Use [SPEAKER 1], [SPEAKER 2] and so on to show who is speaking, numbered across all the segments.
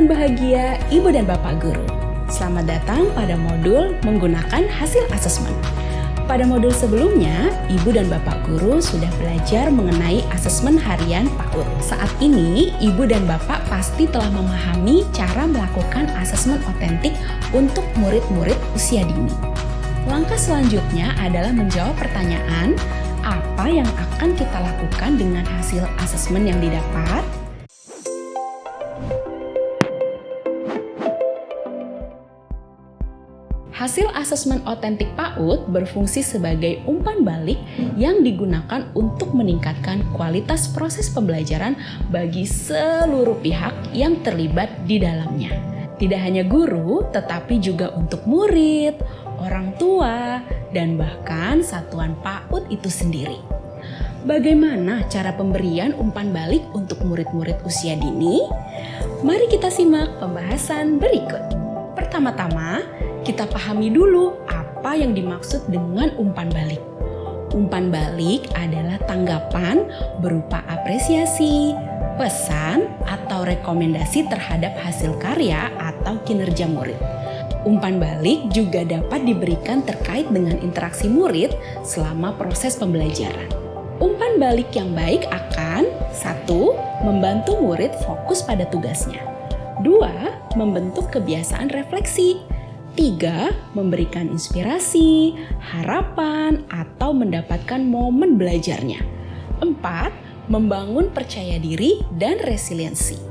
[SPEAKER 1] Dengan bahagia, Ibu dan Bapak Guru. Selamat datang pada modul menggunakan hasil asesmen. Pada modul sebelumnya, Ibu dan Bapak Guru sudah belajar mengenai asesmen harian PAUD. Saat ini, Ibu dan Bapak pasti telah memahami cara melakukan asesmen otentik untuk murid-murid usia dini. Langkah selanjutnya adalah menjawab pertanyaan, apa yang akan kita lakukan dengan hasil asesmen yang didapat? Hasil asesmen otentik PAUD berfungsi sebagai umpan balik yang digunakan untuk meningkatkan kualitas proses pembelajaran bagi seluruh pihak yang terlibat di dalamnya. Tidak hanya guru, tetapi juga untuk murid, orang tua, dan bahkan satuan PAUD itu sendiri. Bagaimana cara pemberian umpan balik untuk murid-murid usia dini? Mari kita simak pembahasan berikut. Pertama-tama, kita pahami dulu apa yang dimaksud dengan umpan balik. Umpan balik adalah tanggapan berupa apresiasi, pesan, atau rekomendasi terhadap hasil karya atau kinerja murid. Umpan balik juga dapat diberikan terkait dengan interaksi murid selama proses pembelajaran. Umpan balik yang baik akan 1. Membantu murid fokus pada tugasnya. 2. Membentuk kebiasaan refleksi. 3. Memberikan inspirasi, harapan, atau mendapatkan momen belajarnya. 4. Membangun percaya diri dan resiliensi.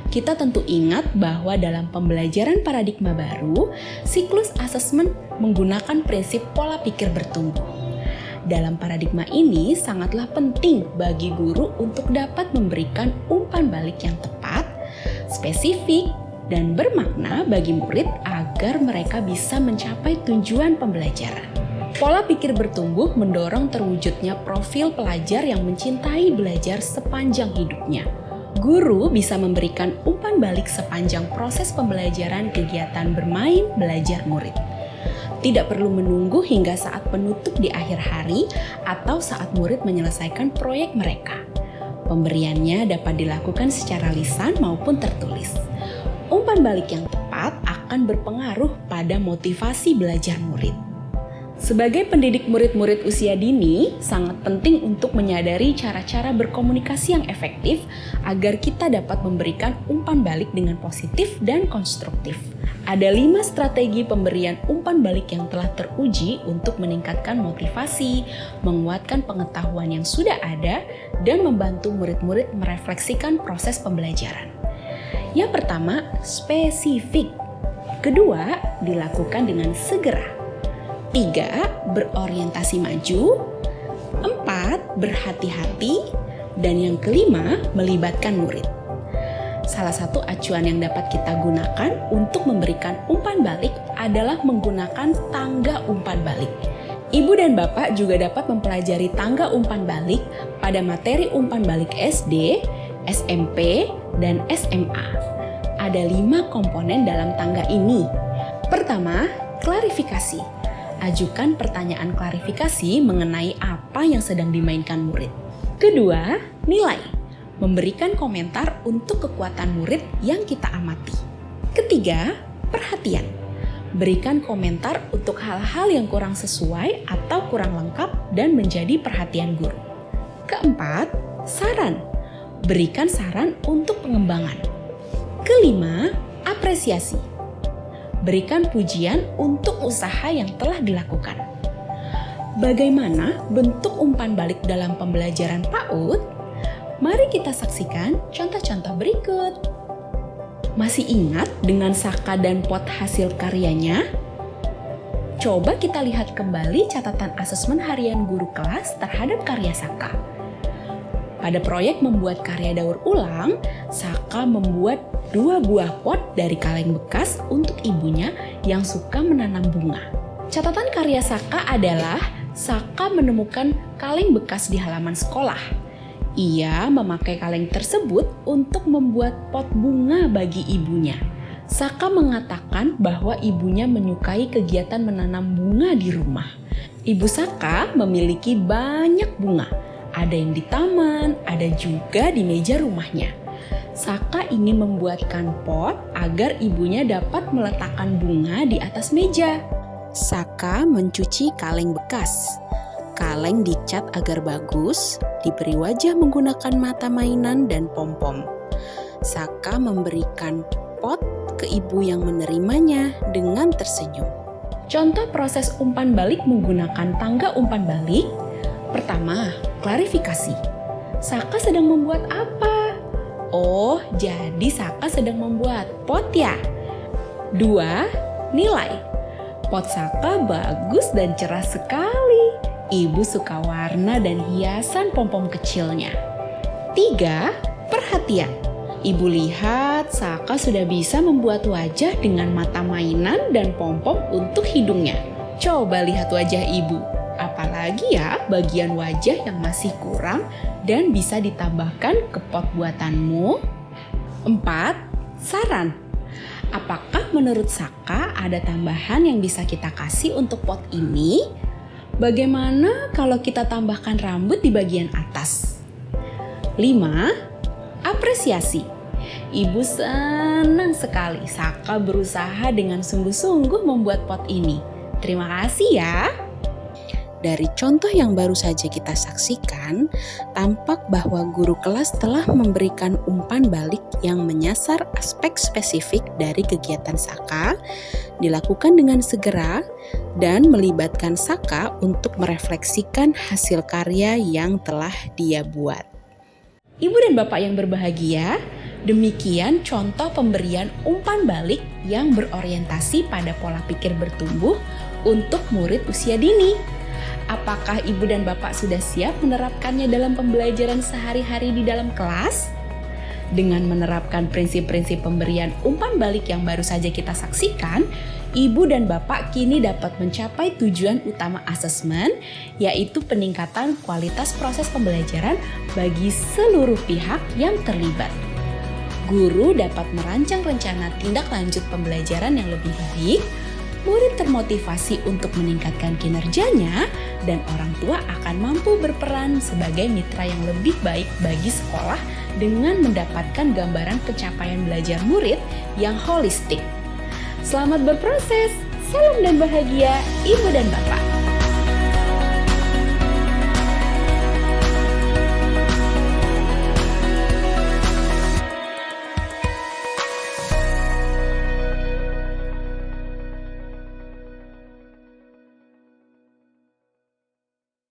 [SPEAKER 1] Kita tentu ingat bahwa dalam pembelajaran paradigma baru, siklus asesmen menggunakan prinsip pola pikir bertumbuh. Dalam paradigma ini sangatlah penting bagi guru untuk dapat memberikan umpan balik yang tepat, spesifik, dan bermakna bagi murid agar mereka bisa mencapai tujuan pembelajaran. Pola pikir bertumbuh mendorong terwujudnya profil pelajar yang mencintai belajar sepanjang hidupnya. Guru bisa memberikan umpan balik sepanjang proses pembelajaran kegiatan bermain belajar murid. Tidak perlu menunggu hingga saat penutup di akhir hari atau saat murid menyelesaikan proyek mereka. Pemberiannya dapat dilakukan secara lisan maupun tertulis. Umpan balik yang tepat akan berpengaruh pada motivasi belajar murid. Sebagai pendidik murid-murid usia dini, sangat penting untuk menyadari cara-cara berkomunikasi yang efektif agar kita dapat memberikan umpan balik dengan positif dan konstruktif. Ada 5 strategi pemberian umpan balik yang telah teruji untuk meningkatkan motivasi, menguatkan pengetahuan yang sudah ada, dan membantu murid-murid merefleksikan proses pembelajaran. Yang pertama, spesifik. Kedua, dilakukan dengan segera. 3, berorientasi maju. 4, berhati-hati. Dan yang kelima, melibatkan murid. Salah satu acuan yang dapat kita gunakan untuk memberikan umpan balik adalah menggunakan tangga umpan balik. Ibu dan Bapak juga dapat mempelajari tangga umpan balik pada materi umpan balik SD, SMP, dan SMA. Ada 5 komponen dalam tangga ini. Pertama, klarifikasi. Ajukan pertanyaan klarifikasi mengenai apa yang sedang dimainkan murid. Kedua, nilai. Memberikan komentar untuk kekuatan murid yang kita amati. Ketiga, perhatian. Berikan komentar untuk hal-hal yang kurang sesuai atau kurang lengkap dan menjadi perhatian guru. Keempat, saran. Berikan saran untuk pengembangan. Kelima, apresiasi. Berikan pujian untuk usaha yang telah dilakukan. Bagaimana bentuk umpan balik dalam pembelajaran PAUD? Mari kita saksikan contoh-contoh berikut. Masih ingat dengan Saka dan pot hasil karyanya? Coba kita lihat kembali catatan asesmen harian guru kelas terhadap karya Saka. Pada proyek membuat karya daur ulang, Saka membuat 2 buah pot dari kaleng bekas untuk ibunya yang suka menanam bunga. Catatan karya Saka adalah Saka menemukan kaleng bekas di halaman sekolah. Ia memakai kaleng tersebut untuk membuat pot bunga bagi ibunya. Saka mengatakan bahwa ibunya menyukai kegiatan menanam bunga di rumah. Ibu Saka memiliki banyak bunga. Ada yang di taman, ada juga di meja rumahnya. Saka ingin membuatkan pot agar ibunya dapat meletakkan bunga di atas meja.
[SPEAKER 2] Saka mencuci kaleng bekas. Kaleng dicat agar bagus, diberi wajah menggunakan mata mainan dan pom-pom. Saka memberikan pot ke ibu yang menerimanya dengan tersenyum.
[SPEAKER 1] Contoh proses umpan balik menggunakan tangga umpan balik. Pertama, klarifikasi. Saka sedang membuat apa? Oh, jadi Saka sedang membuat pot ya? 2. Nilai. Pot Saka bagus dan cerah sekali. Ibu suka warna dan hiasan pom-pom kecilnya. 3. Perhatian. Ibu lihat Saka sudah bisa membuat wajah dengan mata mainan dan pom-pom untuk hidungnya. Coba lihat wajah ibu. Apalagi ya bagian wajah yang masih kurang dan bisa ditambahkan ke pot buatanmu. 4. Saran. Apakah menurut Saka ada tambahan yang bisa kita kasih untuk pot ini? Bagaimana kalau kita tambahkan rambut di bagian atas? 5. Apresiasi. Ibu senang sekali Saka berusaha dengan sungguh-sungguh membuat pot ini. Terima kasih ya.
[SPEAKER 2] Dari contoh yang baru saja kita saksikan, tampak bahwa guru kelas telah memberikan umpan balik yang menyasar aspek spesifik dari kegiatan Saka, dilakukan dengan segera, dan melibatkan Saka untuk merefleksikan hasil karya yang telah dia buat.
[SPEAKER 1] Ibu dan Bapak yang berbahagia, demikian contoh pemberian umpan balik yang berorientasi pada pola pikir bertumbuh untuk murid usia dini. Apakah Ibu dan Bapak sudah siap menerapkannya dalam pembelajaran sehari-hari di dalam kelas? Dengan menerapkan prinsip-prinsip pemberian umpan balik yang baru saja kita saksikan, Ibu dan Bapak kini dapat mencapai tujuan utama asesmen, yaitu peningkatan kualitas proses pembelajaran bagi seluruh pihak yang terlibat. Guru dapat merancang rencana tindak lanjut pembelajaran yang lebih baik, murid termotivasi untuk meningkatkan kinerjanya, dan orang tua akan mampu berperan sebagai mitra yang lebih baik bagi sekolah dengan mendapatkan gambaran pencapaian belajar murid yang holistik. Selamat berproses, salam dan bahagia Ibu dan Bapak.